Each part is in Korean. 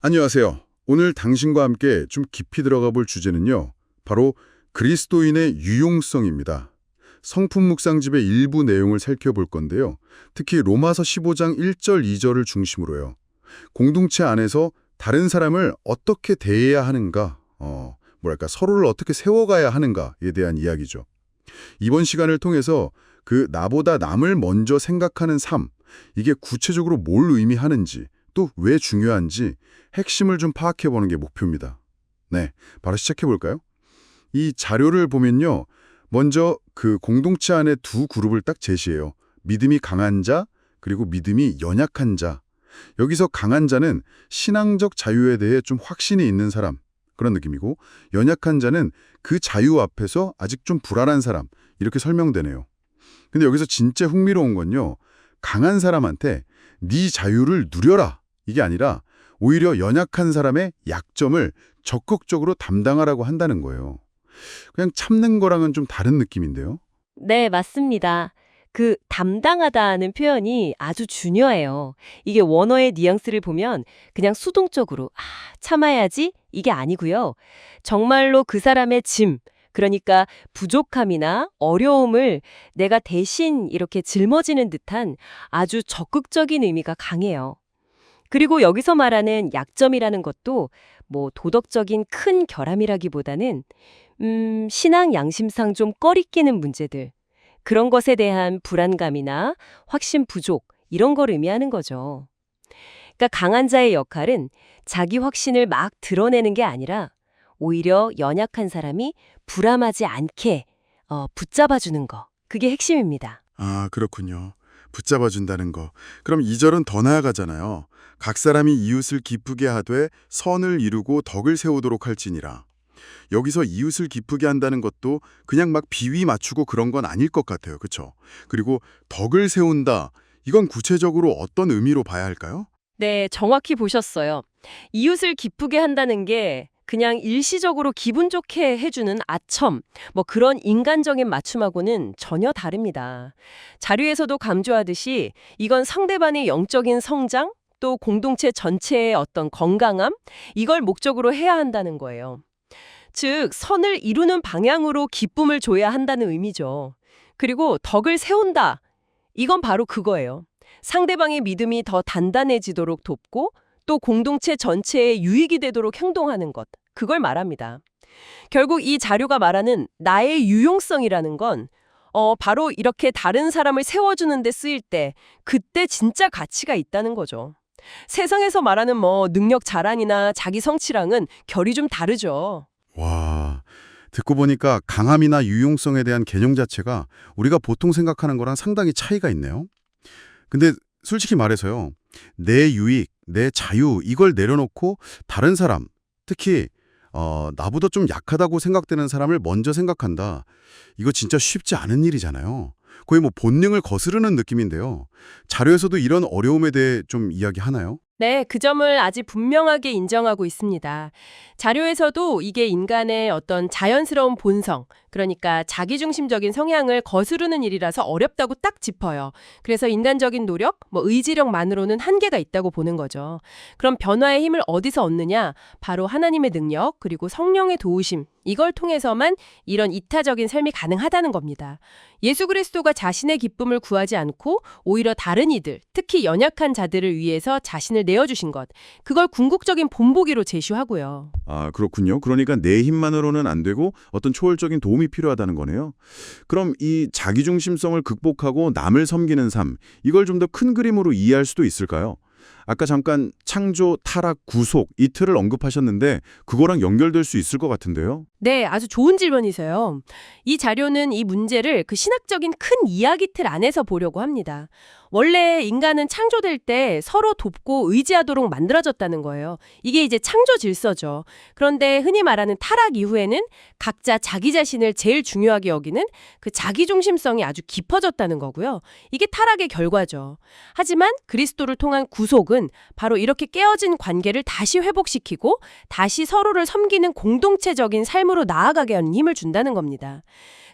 안녕하세요. 오늘 당신과 함께 좀 깊이 들어가 볼 주제는요. 바로 그리스도인의 유용성입니다. 성품 묵상집의 일부 내용을 살펴볼 건데요. 특히 로마서 15장 1절 2절을 중심으로요. 공동체 안에서 다른 사람을 어떻게 대해야 하는가, 서로를 어떻게 세워가야 하는가에 대한 이야기죠. 이번 시간을 통해서 그 나보다 남을 먼저 생각하는 삶, 이게 구체적으로 뭘 의미하는지, 또 왜 중요한지 핵심을 좀 파악해보는 게 목표입니다. 네, 바로 시작해볼까요? 이 자료를 보면요. 먼저 그 공동체 안에 두 그룹을 딱 제시해요. 믿음이 강한 자, 그리고 믿음이 연약한 자. 여기서 강한 자는 신앙적 자유에 대해 좀 확신이 있는 사람, 그런 느낌이고, 연약한 자는 그 자유 앞에서 아직 좀 불안한 사람, 이렇게 설명되네요. 근데 여기서 진짜 흥미로운 건요. 강한 사람한테 네 자유를 누려라, 이게 아니라 오히려 연약한 사람의 약점을 적극적으로 담당하라고 한다는 거예요. 그냥 참는 거랑은 좀 다른 느낌인데요. 네, 맞습니다. 그 담당하다는 표현이 아주 중요해요. 이게 원어의 뉘앙스를 보면 그냥 수동적으로 참아야지 이게 아니고요. 정말로 그 사람의 짐, 그러니까 부족함이나 어려움을 내가 대신 이렇게 짊어지는 듯한 아주 적극적인 의미가 강해요. 그리고 여기서 말하는 약점이라는 것도 뭐 도덕적인 큰 결함이라기보다는 신앙 양심상 좀 꺼리끼는 문제들, 그런 것에 대한 불안감이나 확신 부족, 이런 걸 의미하는 거죠. 그러니까 강한 자의 역할은 자기 확신을 막 드러내는 게 아니라 오히려 연약한 사람이 불안하지 않게 붙잡아주는 거. 그게 핵심입니다. 아, 그렇군요. 붙잡아준다는 거. 그럼 2절은 더 나아가잖아요. 각 사람이 이웃을 기쁘게 하되 선을 이루고 덕을 세우도록 할지니라. 여기서 이웃을 기쁘게 한다는 것도 그냥 막 비위 맞추고 그런 건 아닐 것 같아요. 그렇죠? 그리고 덕을 세운다. 이건 구체적으로 어떤 의미로 봐야 할까요? 네, 정확히 보셨어요. 이웃을 기쁘게 한다는 게 그냥 일시적으로 기분 좋게 해주는 아첨, 뭐 그런 인간적인 맞춤하고는 전혀 다릅니다. 자료에서도 강조하듯이 이건 상대방의 영적인 성장, 또 공동체 전체의 어떤 건강함, 이걸 목적으로 해야 한다는 거예요. 즉, 선을 이루는 방향으로 기쁨을 줘야 한다는 의미죠. 그리고 덕을 세운다. 이건 바로 그거예요. 상대방의 믿음이 더 단단해지도록 돕고 또 공동체 전체에 유익이 되도록 행동하는 것. 그걸 말합니다. 결국 이 자료가 말하는 나의 유용성이라는 건 바로 이렇게 다른 사람을 세워주는 데 쓰일 때 그때 진짜 가치가 있다는 거죠. 세상에서 말하는 능력 자랑이나 자기 성취랑은 결이 좀 다르죠. 와, 듣고 보니까 강함이나 유용성에 대한 개념 자체가 우리가 보통 생각하는 거랑 상당히 차이가 있네요. 근데 솔직히 말해서요. 내 유익, 내 자유 이걸 내려놓고 다른 사람, 특히 나보다 좀 약하다고 생각되는 사람을 먼저 생각한다. 이거 진짜 쉽지 않은 일이잖아요. 거의 뭐 본능을 거스르는 느낌인데요. 자료에서도 이런 어려움에 대해 좀 이야기하나요? 네, 그 점을 아주 분명하게 인정하고 있습니다. 자료에서도 이게 인간의 어떤 자연스러운 본성, 그러니까 자기중심적인 성향을 거스르는 일이라서 어렵다고 딱 짚어요. 그래서 인간적인 노력, 의지력만으로는 한계가 있다고 보는 거죠. 그럼 변화의 힘을 어디서 얻느냐? 바로 하나님의 능력, 그리고 성령의 도우심, 이걸 통해서만 이런 이타적인 삶이 가능하다는 겁니다. 예수 그리스도가 자신의 기쁨을 구하지 않고 오히려 다른 이들, 특히 연약한 자들을 위해서 자신을 내어주신 것, 그걸 궁극적인 본보기로 제시하고요. 아, 그렇군요. 그러니까 내 힘만으로는 안 되고 어떤 초월적인 도움이 필요하다는 거네요. 그럼 이 자기중심성을 극복하고 남을 섬기는 삶, 이걸 좀 더 큰 그림으로 이해할 수도 있을까요? 아까 잠깐 창조, 타락, 구속 이 틀을 언급하셨는데 그거랑 연결될 수 있을 것 같은데요. 네, 아주 좋은 질문이세요. 이 자료는 이 문제를 그 신학적인 큰 이야기 틀 안에서 보려고 합니다. 원래 인간은 창조될 때 서로 돕고 의지하도록 만들어졌다는 거예요. 이게 이제 창조 질서죠. 그런데 흔히 말하는 타락 이후에는 각자 자기 자신을 제일 중요하게 여기는 그 자기중심성이 아주 깊어졌다는 거고요. 이게 타락의 결과죠. 하지만 그리스도를 통한 구속은 바로 이렇게 깨어진 관계를 다시 회복시키고 다시 서로를 섬기는 공동체적인 삶으로 나아가게 하는 힘을 준다는 겁니다.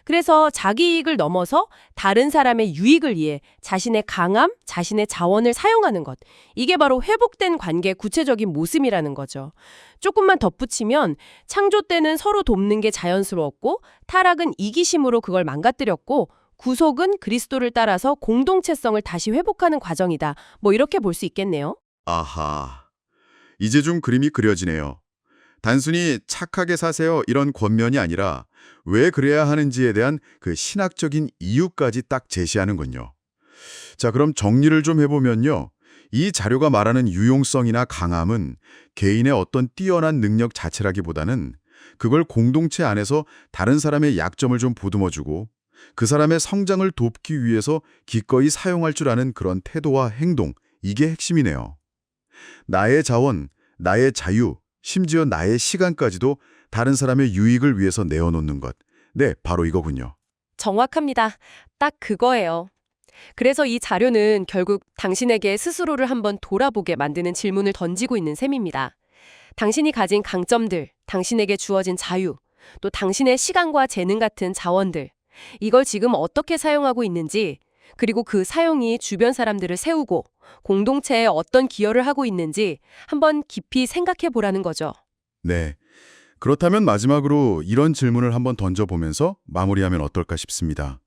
그래서 자기 이익을 넘어서 다른 사람의 유익을 위해 자신의 강함, 자신의 자원을 사용하는 것. 이게 바로 회복된 관계의 구체적인 모습이라는 거죠. 조금만 덧붙이면 창조 때는 서로 돕는 게 자연스러웠고 타락은 이기심으로 그걸 망가뜨렸고 구속은 그리스도를 따라서 공동체성을 다시 회복하는 과정이다. 뭐 이렇게 볼 수 있겠네요. 아하, 이제 좀 그림이 그려지네요. 단순히 착하게 사세요 이런 권면이 아니라 왜 그래야 하는지에 대한 그 신학적인 이유까지 딱 제시하는군요. 자, 그럼 정리를 좀 해보면요. 이 자료가 말하는 유용성이나 강함은 개인의 어떤 뛰어난 능력 자체라기보다는 그걸 공동체 안에서 다른 사람의 약점을 좀 보듬어주고 그 사람의 성장을 돕기 위해서 기꺼이 사용할 줄 아는 그런 태도와 행동, 이게 핵심이네요. 나의 자원, 나의 자유, 심지어 나의 시간까지도 다른 사람의 유익을 위해서 내어놓는 것. 네, 바로 이거군요. 정확합니다. 딱 그거예요. 그래서 이 자료는 결국 당신에게 스스로를 한번 돌아보게 만드는 질문을 던지고 있는 셈입니다. 당신이 가진 강점들, 당신에게 주어진 자유, 또 당신의 시간과 재능 같은 자원들, 이걸 지금 어떻게 사용하고 있는지, 그리고 그 사용이 주변 사람들을 세우고 공동체에 어떤 기여를 하고 있는지 한번 깊이 생각해 보라는 거죠. 네. 그렇다면 마지막으로 이런 질문을 한번 던져보면서 마무리하면 어떨까 싶습니다.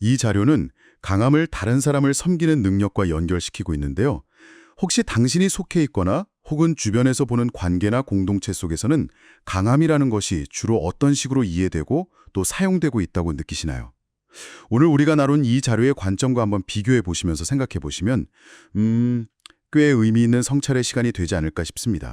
이 자료는 강함을 다른 사람을 섬기는 능력과 연결시키고 있는데요. 혹시 당신이 속해 있거나 혹은 주변에서 보는 관계나 공동체 속에서는 강함이라는 것이 주로 어떤 식으로 이해되고 또 사용되고 있다고 느끼시나요? 오늘 우리가 나눈 이 자료의 관점과 한번 비교해 보시면서 생각해 보시면 꽤 의미 있는 성찰의 시간이 되지 않을까 싶습니다.